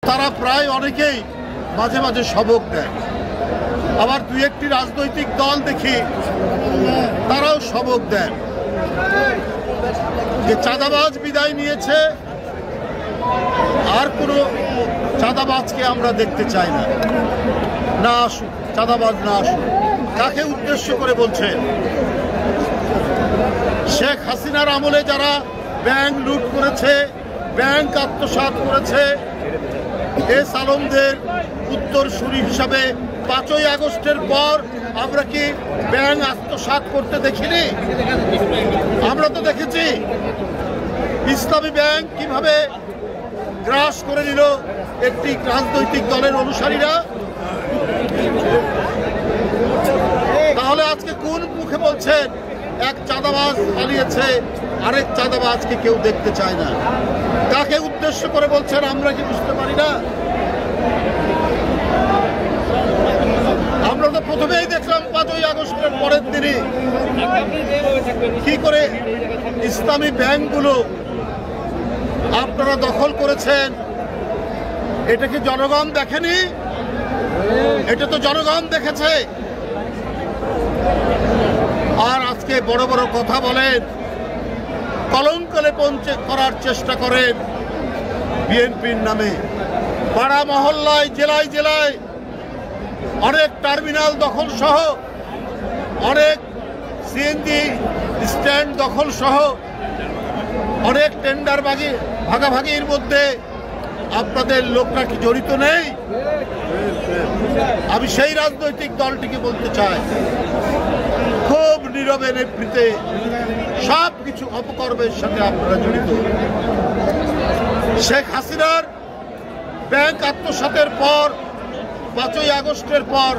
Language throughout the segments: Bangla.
তারা প্রায় অনেকেই মাঝে মাঝে সবক দেয়, আবার দুই একটি রাজনৈতিক দল দেখি তারাও সবক দেন যে চাঁদাবাজ বিদায় নিয়েছে, আর কোনো চাঁদাবাজকে আমরা দেখতে চাই না, না আসুক চাঁদাবাজ, না আসুক। কাকে উদ্দেশ্য করে বলছেন? শেখ হাসিনার আমলে যারা ব্যাংক লুট করেছে, ব্যাংক আত্মসাৎ করেছে, এস আলমদের উত্তরসূরি হিসাবে 5ই আগস্টের পর আমরা কি ব্যাংক আত্মসাৎ করতে দেখিনি? আমরা তো দেখেছি ইসলামী ব্যাংক কিভাবে গ্রাস করে নিল একটি রাজনৈতিক দলের অনুসারীরা। তাহলে আজকে কোন মুখে বলছেন এক চাঁদাবাজ পালিয়েছে, আরেক চাঁদাবাজকে কেউ দেখতে চায় না? কাকে উদ্দেশ্য করে বলছেন আমরা কি বুঝতে পারি না? আমরা তো প্রথমেই দেখলাম 5ই আগস্টের পরের দিনই কি করে ইসলামী ব্যাংকগুলো আপনারা দখল করেছেন। এটা কি জনগণ দেখেনি? এটা তো জনগণ দেখেছে। আর আজকে বড় বড় কথা বলেন, কলঙ্ক লেপন করার চেষ্টা করেন বিএনপির নামে। পাড়া মহল্লায়, জেলায় জেলায় অনেক টার্মিনাল দখল সহ, অনেক সিএনজি স্ট্যান্ড দখল সহ, অনেক টেন্ডার ভাগাভাগির মধ্যে আপনাদের লোকরা কি জড়িত নেই? আমি সেই রাজনৈতিক দলটিকে বলতে চাই, খুব নীরবে নেতৃত্বে সব কিছু অপকর্মের সাথে আপনারা জড়িত। শেখ হাসিনার ব্যাংক আত্মসাতের পর, 5ই আগস্টের পর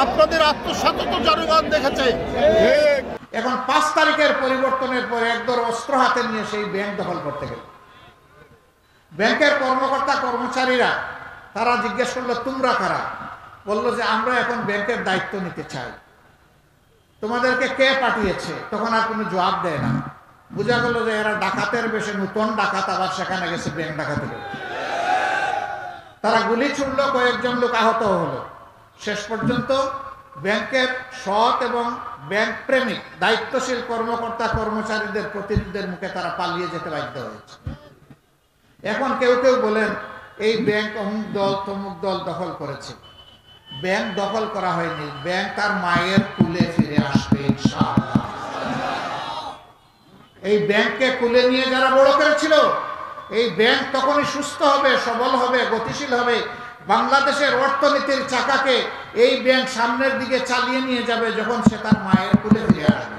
আপনাদের আত্মসাৎ তো জনগণ দেখেছে। এখন 5 তারিখের পরিবর্তনের পরে একদর অস্ত্র হাতে নিয়ে সেই ব্যাংক দখল করতে গেল। ব্যাংকের কর্মকর্তা কর্মচারীরা তারা জিজ্ঞেস করলো তোমরা কারা? বললো যে আমরা এখন ব্যাংকের দায়িত্ব নিতে চাই, তোমাদেরকে কে পাঠিয়েছে? তখন আর কোনো জবাব দেয় না। বোঝা গেল যে এরা ডাকাতের বেশে নতুন ডাকাত, আবার সেখানে গেছে ব্যাংক ডাকাতি। তারা গুলি ছুড়ল, কয়েকজন লোক আহত হলো। শেষ পর্যন্ত ব্যাংকের সৎ এবং ব্যাংক প্রেমিক দায়িত্বশীল কর্মকর্তা কর্মচারীদের প্রতিনিধিদের মুখে তারা পালিয়ে যেতে বাধ্য হয়েছে। এখন কেউ কেউ বলেন এই ব্যাংক অমুক দল তমুক দল দখল করেছে। ব্যাংক দখল করা হয়নি, ব্যাংক তার মায়ের কুলে ফিরে আসবে ইনশাআল্লাহ। এই ব্যাংককে কুলে নিয়ে যারা বড় করেছিল, এই ব্যাংক তখনই সুস্থ হবে, সবল হবে, গতিশীল হবে। বাংলাদেশের অর্থনীতির চাকাকে এই ব্যাংক সামনের দিকে চালিয়ে নিয়ে যাবে যখন সে তার মায়ের কুলে ফিরে আসবে।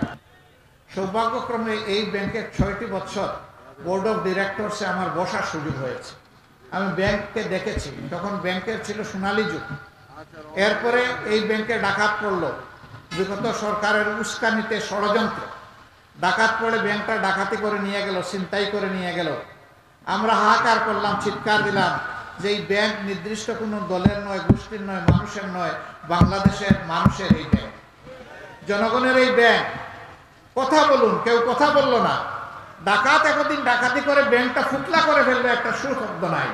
সৌভাগ্যক্রমে এই ব্যাংকের 6টি বছর বোর্ড অফ ডিরেক্টরসে আমার বসার সুযোগ হয়েছে। আমি ব্যাংককে দেখেছি, তখন ব্যাংকের ছিল সোনালী যুগ। এরপরে এই ব্যাংকে ডাকাত পড়লো, বিগত সরকারের উস্কানিতে ষড়যন্ত্র। ডাকাত পড়ে ব্যাংকটা ডাকাতি করে নিয়ে গেল, ছিনতাই করে নিয়ে গেল। আমরা হাহাকার করলাম, চিৎকার দিলাম যে এই ব্যাংক নির্দিষ্ট কোনো দলের নয়, গোষ্ঠীর নয়, মানুষের নয়, বাংলাদেশের মানুষের এই ব্যাংক, জনগণের এই ব্যাংক। কথা বলুন, কেউ কথা বললো না। ডাকাত একদিন ডাকাতি করে ব্যাংকটা ফুকলা করে ফেলবে, একটা সুশব্দ নাই।